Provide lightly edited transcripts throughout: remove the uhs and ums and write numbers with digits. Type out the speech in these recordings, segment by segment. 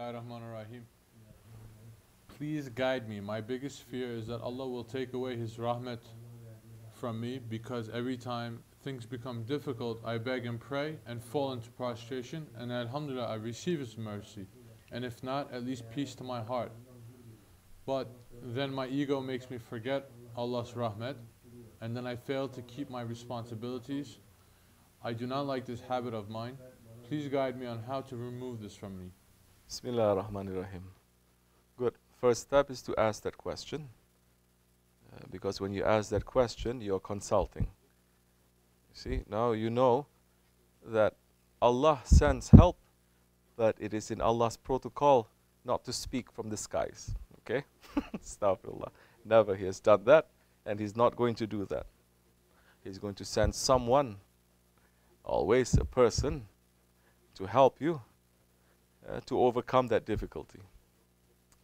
Bismillahirrahmanirrahim. Please guide me. My biggest fear is that Allah will take away His rahmat from me, because every time things become difficult, I beg and pray and fall into prostration, and alhamdulillah, I receive His mercy. And if not, at least peace to my heart. But then my ego makes me forget Allah's rahmat, and then I fail to keep my responsibilities. I do not like this habit of mine. Please guide me on how to remove this from me. Bismillah ar-Rahman ar-Rahim. Good. First step is to ask that question. Because when you ask that question, you're consulting. You see, now you know that Allah sends help, but it is in Allah's protocol not to speak from the skies. Okay? Astaghfirullah. Never. He has done that, and He's not going to do that. He's going to send someone, always a person, to help you to overcome that difficulty.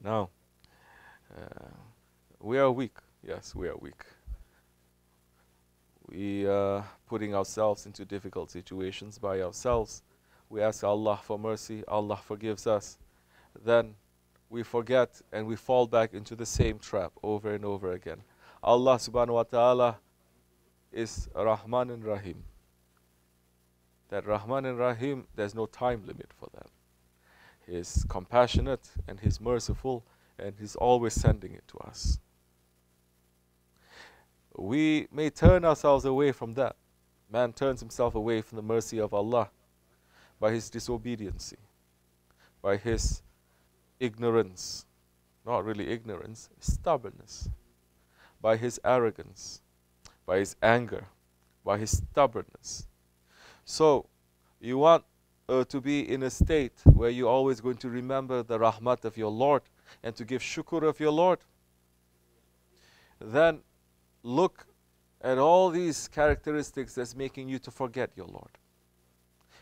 Now, we are weak. Yes, we are weak. We are putting ourselves into difficult situations by ourselves. We ask Allah for mercy. Allah forgives us. Then we forget and we fall back into the same trap over and over again. Allah subhanahu wa ta'ala is Rahman and Rahim. That Rahman and Rahim, there's no time limit for that. He is compassionate and He's merciful, and He's always sending it to us. We may turn ourselves away from that. Man turns himself away from the mercy of Allah by his disobedience, by his ignorance, not really ignorance, stubbornness, by his arrogance, by his anger, by his stubbornness. So, you want to be in a state where you're always going to remember the rahmat of your Lord and to give shukr of your Lord. Then look at all these characteristics that's making you to forget your Lord.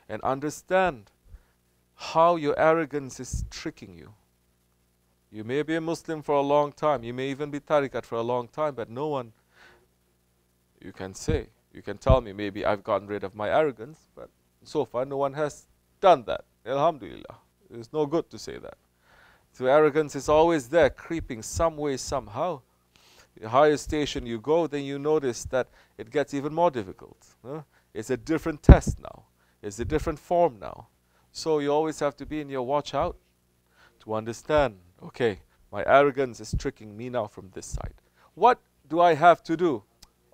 And understand how your arrogance is tricking you. You may be a Muslim for a long time. You may even be tariqat for a long time, but no one, you can say, you can tell me, maybe I've gotten rid of my arrogance, but so far no one has done that. Alhamdulillah. It's no good to say that. So arrogance is always there, creeping some way, somehow. The higher station you go, then you notice that it gets even more difficult. It's a different test now. It's a different form now. So you always have to be in your watch out to understand, okay, my arrogance is tricking me now from this side. What do I have to do?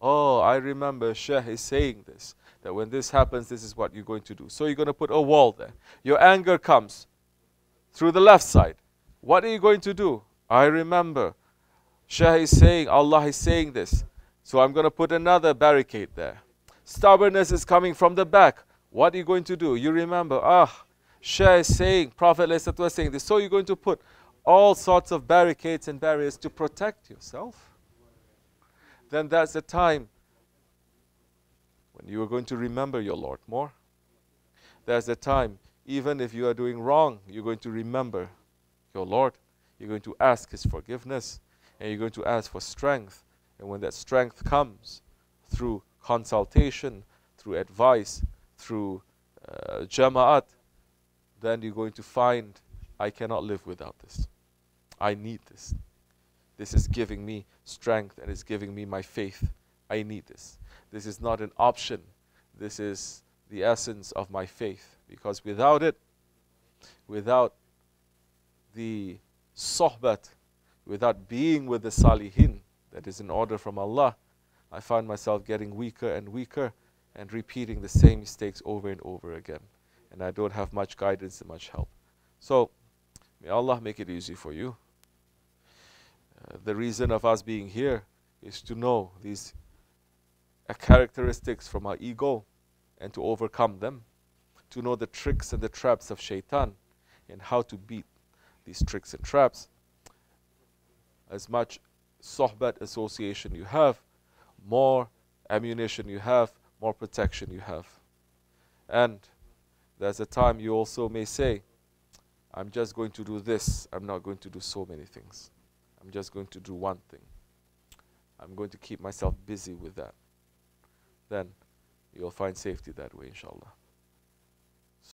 Oh, I remember Shaykh is saying this, that when this happens, this is what you're going to do. So you're going to put a wall there. Your anger comes through the left side. What are you going to do? I remember Shaykh is saying, Allah is saying this. So I'm going to put another barricade there. Stubbornness is coming from the back. What are you going to do? You remember, Shaykh is saying, Prophet was saying this. So you're going to put all sorts of barricades and barriers to protect yourself. Then that's the time when you are going to remember your Lord more. There's the time, even if you are doing wrong, you're going to remember your Lord. You're going to ask His forgiveness, and you're going to ask for strength. And when that strength comes through consultation, through advice, through jama'at, then you're going to find, I cannot live without this. I need this. This is giving me strength and it's giving me my faith. I need this. This is not an option. This is the essence of my faith. Because without it, without the sohbat, without being with the salihin, that is an order from Allah, I find myself getting weaker and weaker and repeating the same mistakes over and over again. And I don't have much guidance and much help. So, may Allah make it easy for you. The reason of us being here is to know these characteristics from our ego and to overcome them, to know the tricks and the traps of shaitan and how to beat these tricks and traps. As much sohbat association you have, more ammunition you have, more protection you have. And there's a time you also may say, I'm just going to do this, I'm not going to do so many things. I'm just going to do one thing. I'm going to keep myself busy with that. Then you'll find safety that way, inshallah.